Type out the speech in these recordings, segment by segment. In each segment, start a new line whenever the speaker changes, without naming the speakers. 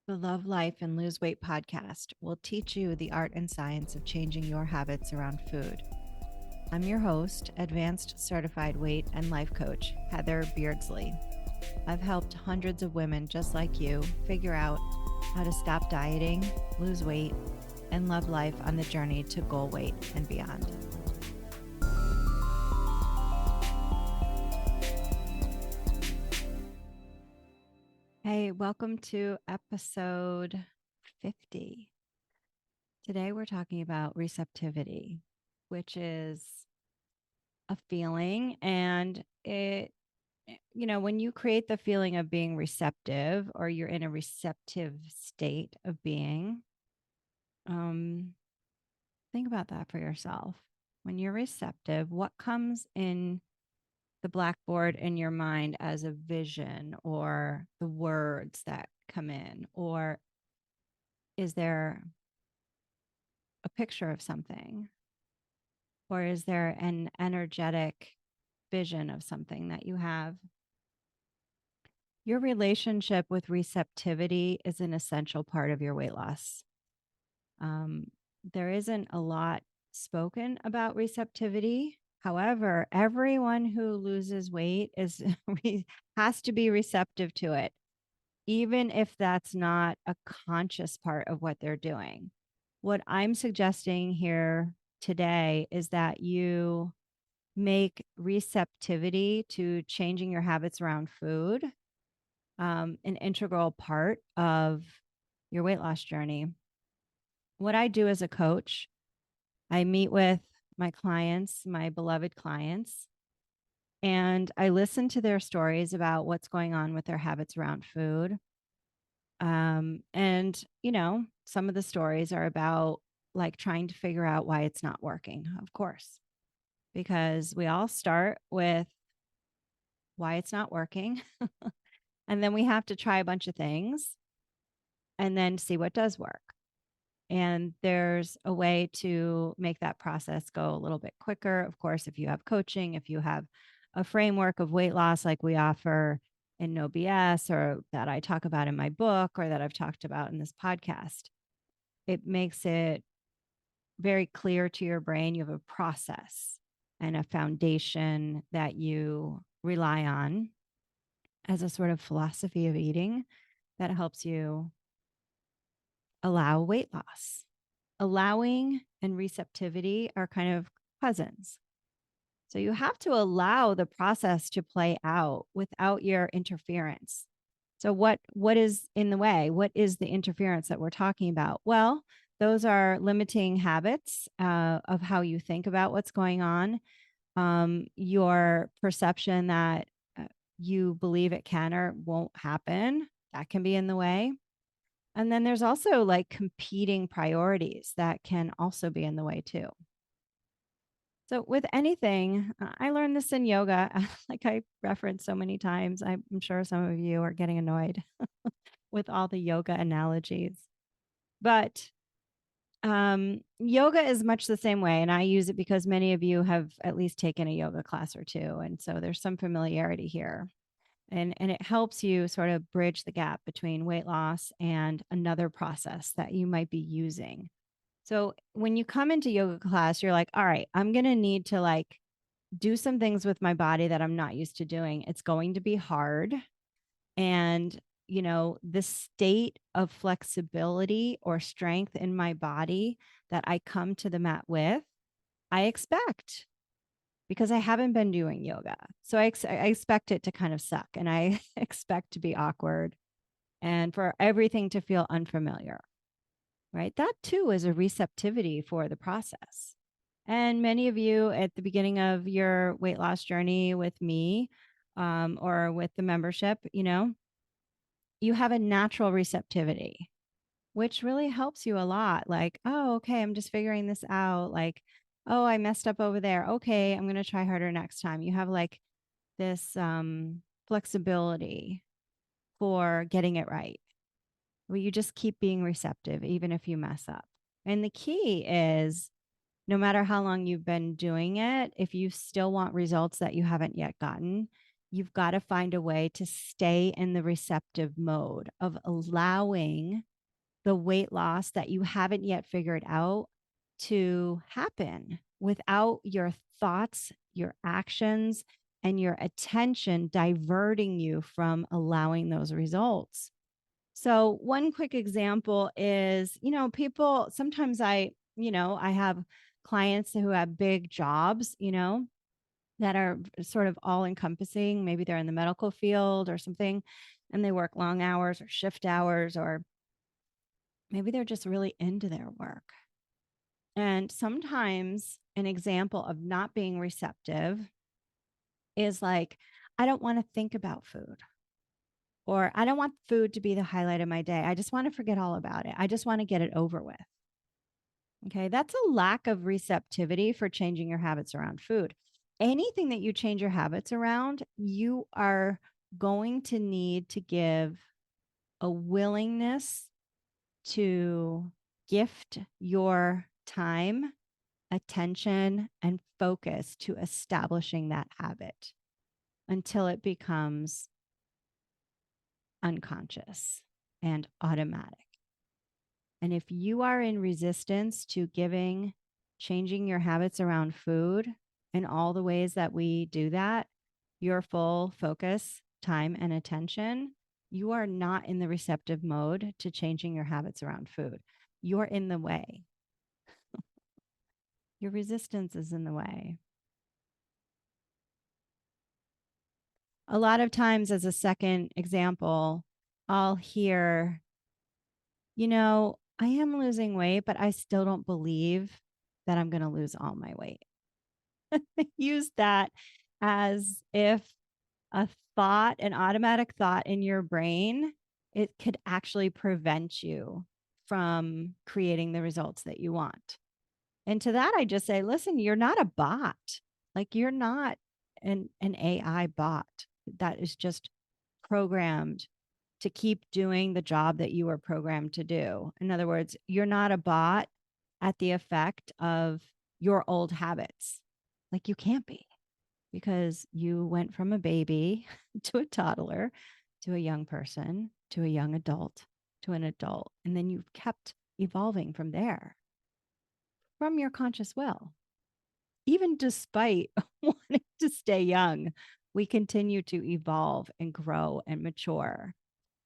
The Love Life and Lose Weight podcast will teach you the art and science of changing your habits around food. I'm your host, advanced certified weight and life coach, Heather Beardsley. I've helped hundreds of women just like you figure out how to stop dieting, lose weight, and love life on the journey to goal weight and beyond. Hey, welcome to episode 50. Today we're talking about receptivity, which is a feeling, and when you create the feeling of being receptive, or you're in a receptive state of being, think about that for yourself. When you're receptive, what comes in the blackboard in your mind as a vision, or the words that come in? Or is there a picture of something? Or is there an energetic vision of something that you have? Your relationship with receptivity is an essential part of your weight loss. There isn't a lot spoken about receptivity. However, everyone who loses weight has to be receptive to it, even if that's not a conscious part of what they're doing. What I'm suggesting here today is that you make receptivity to changing your habits around food an integral part of your weight loss journey. What I do as a coach, I meet with my clients, my beloved clients, and I listen to their stories about what's going on with their habits around food. Some of the stories are about like trying to figure out why it's not working, of course, because we all start with why it's not working. And then we have to try a bunch of things and then see what does work. And there's a way to make that process go a little bit quicker. Of course, if you have coaching, if you have a framework of weight loss like we offer in No BS, or that I talk about in my book, or that I've talked about in this podcast, it makes it very clear to your brain. You have a process and a foundation that you rely on as a sort of philosophy of eating that helps you allow weight loss. Allowing and receptivity are kind of cousins. So you have to allow the process to play out without your interference. So what is in the way? What is the interference that we're talking about? Well, those are limiting habits of how you think about what's going on. Your perception that you believe it can or won't happen, that can be in the way. And then there's also like competing priorities that can also be in the way too. So with anything, I learned this in yoga, like I referenced so many times. I'm sure some of you are getting annoyed with all the yoga analogies, but yoga is much the same way. And I use it because many of you have at least taken a yoga class or two. And so there's some familiarity here. And it helps you sort of bridge the gap between weight loss and another process that you might be using. So when you come into yoga class, you're like, all right, I'm going to need to like do some things with my body that I'm not used to doing. It's going to be hard. And, the state of flexibility or strength in my body that I come to the mat with, I expect, because I haven't been doing yoga. So I expect it to kind of suck, and I expect to be awkward and for everything to feel unfamiliar, right? That too is a receptivity for the process. And many of you at the beginning of your weight loss journey with me or with the membership, you have a natural receptivity, which really helps you a lot. Like, oh, okay, I'm just figuring this out. Like, oh, I messed up over there. Okay, I'm going to try harder next time. You have like this flexibility for getting it right, where you just keep being receptive, even if you mess up. And the key is no matter how long you've been doing it, if you still want results that you haven't yet gotten, You've got to find a way to stay in the receptive mode of allowing the weight loss that you haven't yet figured out to happen without your thoughts, your actions, and your attention diverting you from allowing those results. So, one quick example is, people sometimes I have clients who have big jobs, that are sort of all encompassing. Maybe they're in the medical field or something, and they work long hours or shift hours, or maybe they're just really into their work. And sometimes an example of not being receptive is like, I don't want to think about food, or I don't want food to be the highlight of my day. I just want to forget all about it. I just want to get it over with. Okay. That's a lack of receptivity for changing your habits around food. Anything that you change your habits around, you are going to need to give a willingness to gift your time, attention, and focus to establishing that habit until it becomes unconscious and automatic. And if you are in resistance to changing your habits around food in all the ways that we do that, your full focus, time, and attention, you are not in the receptive mode to changing your habits around food. You're in the way. Your resistance is in the way. A lot of times, as a second example, I'll hear, I am losing weight, but I still don't believe that I'm going to lose all my weight. Use that as if a thought, an automatic thought in your brain, it could actually prevent you from creating the results that you want. And to that, I just say, listen, you're not a bot. Like, you're not an AI bot that is just programmed to keep doing the job that you were programmed to do. In other words, you're not a bot at the effect of your old habits. Like, you can't be, because you went from a baby to a toddler to a young person to a young adult to an adult. And then you've kept evolving from there, from your conscious will. Even despite wanting to stay young, we continue to evolve and grow and mature,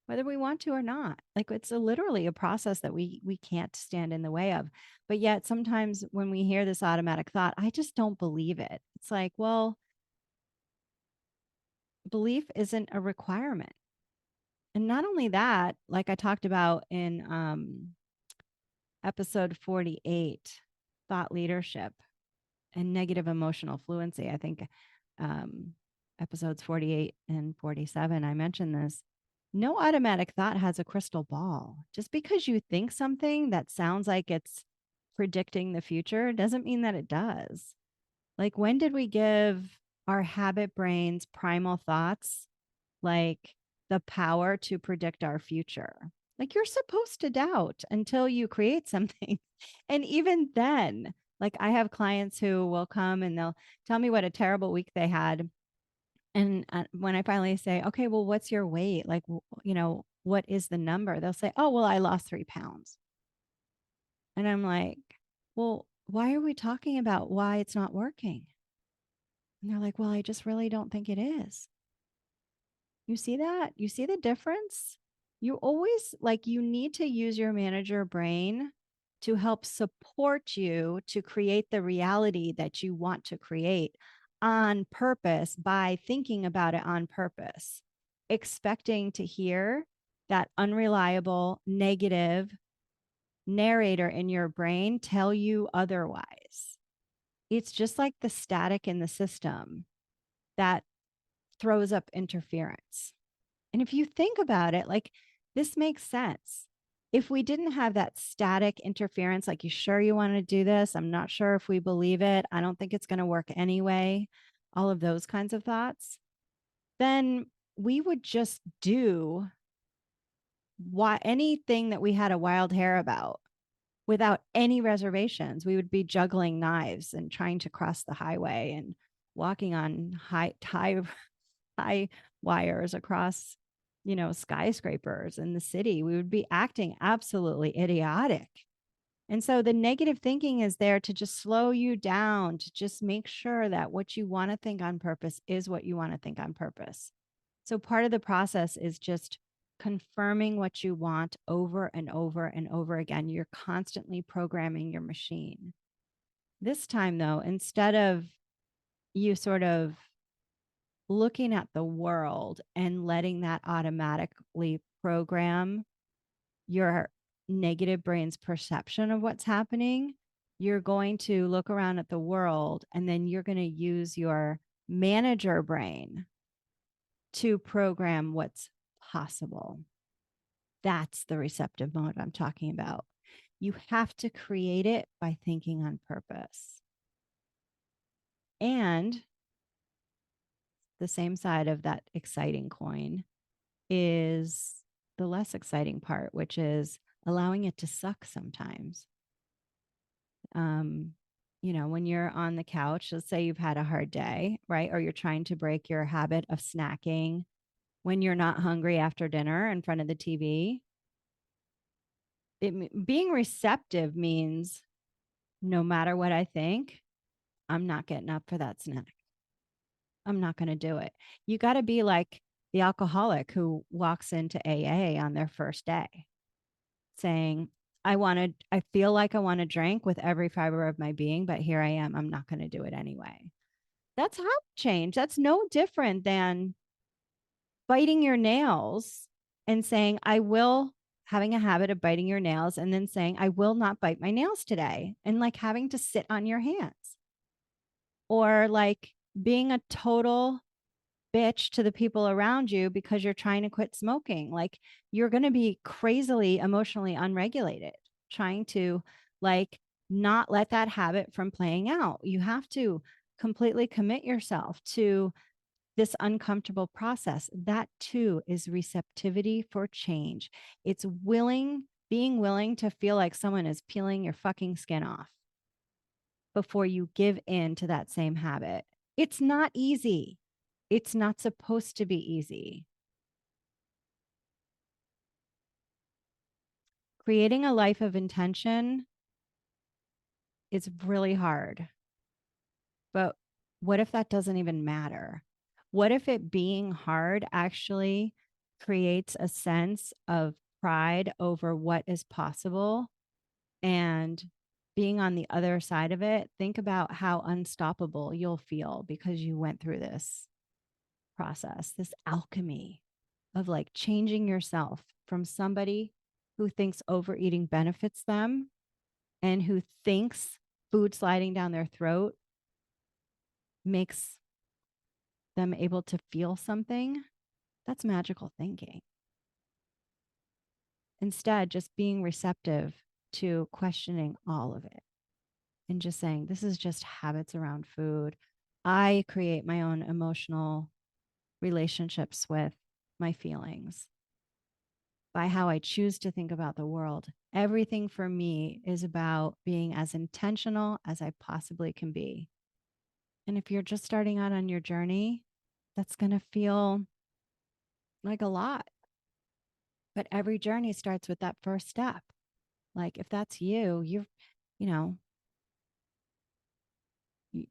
whether we want to or not. Like, it's literally a process that we can't stand in the way of. But yet sometimes when we hear this automatic thought, I just don't believe it. It's like, well, belief isn't a requirement. And not only that, like I talked about in episode 48, thought leadership and negative emotional fluency. I think um, episodes 48 and 47, I mentioned this. No automatic thought has a crystal ball. Just because you think something that sounds like it's predicting the future doesn't mean that it does. Like, when did we give our habit brains primal thoughts like the power to predict our future? Like, you're supposed to doubt until you create something. And even then, like, I have clients who will come and they'll tell me what a terrible week they had. And when I finally say, okay, well, what's your weight? Like, what is the number? They'll say, oh, well, I lost 3 pounds. And I'm like, well, why are we talking about why it's not working? And they're like, well, I just really don't think it is. You see that? You see the difference? You always, like, you need to use your manager brain to help support you to create the reality that you want to create on purpose by thinking about it on purpose, expecting to hear that unreliable, negative narrator in your brain tell you otherwise. It's just like the static in the system that throws up interference. And if you think about it, like, this makes sense. If we didn't have that static interference, like, you sure you want to do this? I'm not sure if we believe it. I don't think it's going to work anyway. All of those kinds of thoughts. Then we would just do anything that we had a wild hair about without any reservations. We would be juggling knives and trying to cross the highway and walking on high high wires across, skyscrapers in the city. We would be acting absolutely idiotic. And so the negative thinking is there to just slow you down, to just make sure that what you want to think on purpose is what you want to think on purpose. So part of the process is just confirming what you want over and over and over again. You're constantly programming your machine. This time, though, instead of you sort of looking at the world and letting that automatically program your negative brain's perception of what's happening, you're going to look around at the world and then you're going to use your manager brain to program what's possible. That's the receptive mode I'm talking about. You have to create it by thinking on purpose. And the same side of that exciting coin is the less exciting part, which is allowing it to suck sometimes. When you're on the couch, let's say you've had a hard day, right? Or you're trying to break your habit of snacking when you're not hungry after dinner in front of the TV. Being receptive means no matter what I think, I'm not getting up for that snack. I'm not going to do it. You got to be like the alcoholic who walks into AA on their first day saying, I feel like I want to drink with every fiber of my being, but here I am. I'm not going to do it anyway. That's habit change. That's no different than biting your nails and saying, having a habit of biting your nails and then saying, I will not bite my nails today. And like having to sit on your hands or like being a total bitch to the people around you because you're trying to quit smoking. Like you're going to be crazily emotionally unregulated, trying to like not let that habit from playing out. You have to completely commit yourself to this uncomfortable process. That too is receptivity for change. It's being willing to feel like someone is peeling your fucking skin off before you give in to that same habit. It's not easy. It's not supposed to be easy. Creating a life of intention is really hard. But what if that doesn't even matter? What if it being hard actually creates a sense of pride over what is possible? And being on the other side of it, think about how unstoppable you'll feel because you went through this process, this alchemy of like changing yourself from somebody who thinks overeating benefits them and who thinks food sliding down their throat makes them able to feel something. That's magical thinking. Instead, just being receptive to questioning all of it and just saying, this is just habits around food. I create my own emotional relationships with my feelings by how I choose to think about the world. Everything for me is about being as intentional as I possibly can be. And if you're just starting out on your journey, that's going to feel like a lot. But every journey starts with that first step. Like if that's you know,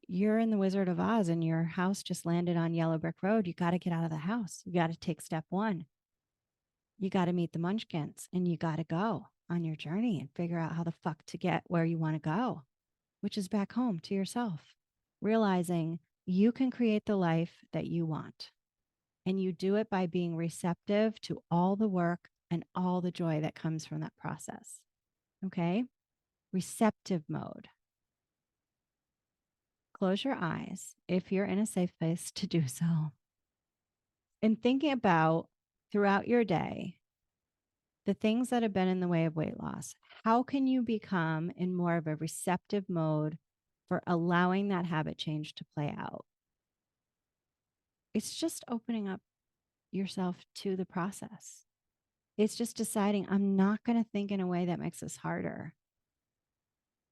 you're in the Wizard of Oz and your house just landed on yellow brick road. You got to get out of the house. You got to take step one. You got to meet the munchkins and you got to go on your journey and figure out how the fuck to get where you want to go, which is back home to yourself, realizing you can create the life that you want. And you do it by being receptive to all the work and all the joy that comes from that process. Okay. Receptive mode. Close your eyes if you're in a safe place to do so. And thinking about throughout your day, the things that have been in the way of weight loss, how can you become in more of a receptive mode for allowing that habit change to play out? It's just opening up yourself to the process. It's just deciding I'm not going to think in a way that makes this harder.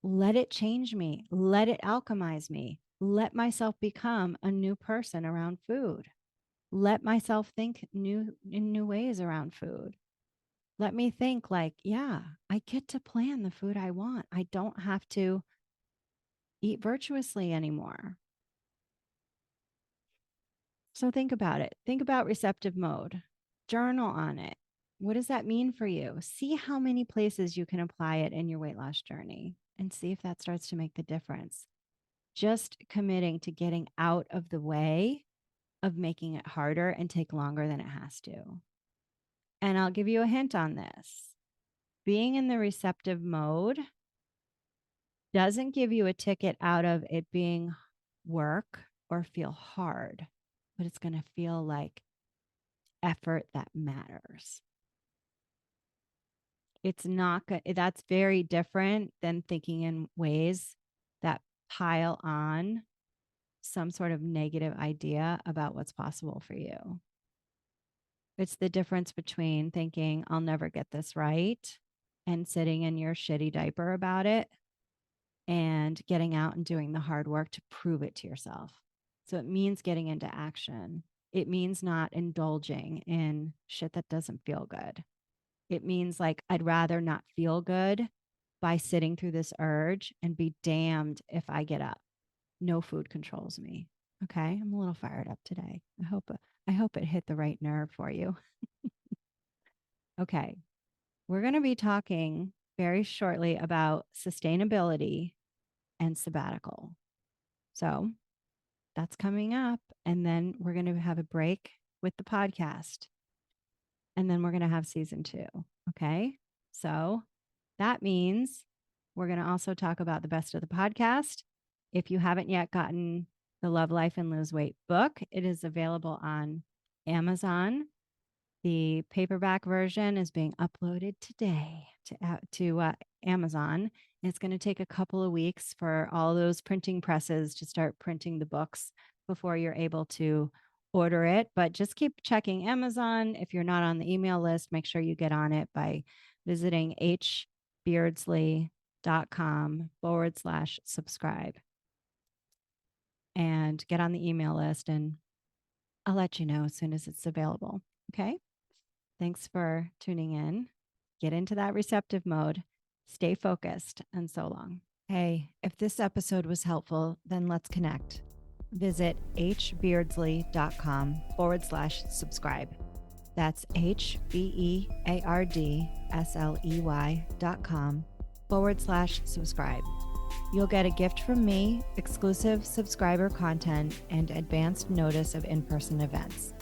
Let it change me. Let it alchemize me. Let myself become a new person around food. let myself think in new ways around food. Let me think like, yeah, I get to plan the food I want. I don't have to eat virtuously anymore. So think about it. Think about receptive mode. Journal on it. What does that mean for you? See how many places you can apply it in your weight loss journey and see if that starts to make the difference. Just committing to getting out of the way of making it harder and take longer than it has to. And I'll give you a hint on this. Being in the receptive mode doesn't give you a ticket out of it being work or feel hard, but it's going to feel like effort that matters. It's not good. That's very different than thinking in ways that pile on some sort of negative idea about what's possible for you. It's the difference between thinking, I'll never get this right, and sitting in your shitty diaper about it and getting out and doing the hard work to prove it to yourself. So it means getting into action. It means not indulging in shit that doesn't feel good. It means like, I'd rather not feel good by sitting through this urge and be damned if I get up. No food controls me. Okay. I'm a little fired up today. I hope it hit the right nerve for you. Okay. We're going to be talking very shortly about sustainability and sabbatical. So that's coming up. And then we're going to have a break with the podcast. And then we're going to have season 2. Okay. So that means we're going to also talk about the best of the podcast. If you haven't yet gotten the Love, Life, and Lose Weight book, it is available on Amazon. The paperback version is being uploaded today to Amazon. And it's going to take a couple of weeks for all those printing presses to start printing the books before you're able to order it. But just keep checking Amazon. If you're not on the email list, make sure you get on it by visiting hbeardsley.com/subscribe and get on the email list. And I'll let you know as soon as it's available. Okay. Thanks for tuning in. Get into that receptive mode. Stay focused, and so long. Hey, if this episode was helpful, then let's connect. Visit hbeardsley.com/subscribe. That's hbeardsley.com/subscribe. You'll get a gift from me, exclusive subscriber content, and advanced notice of in-person events.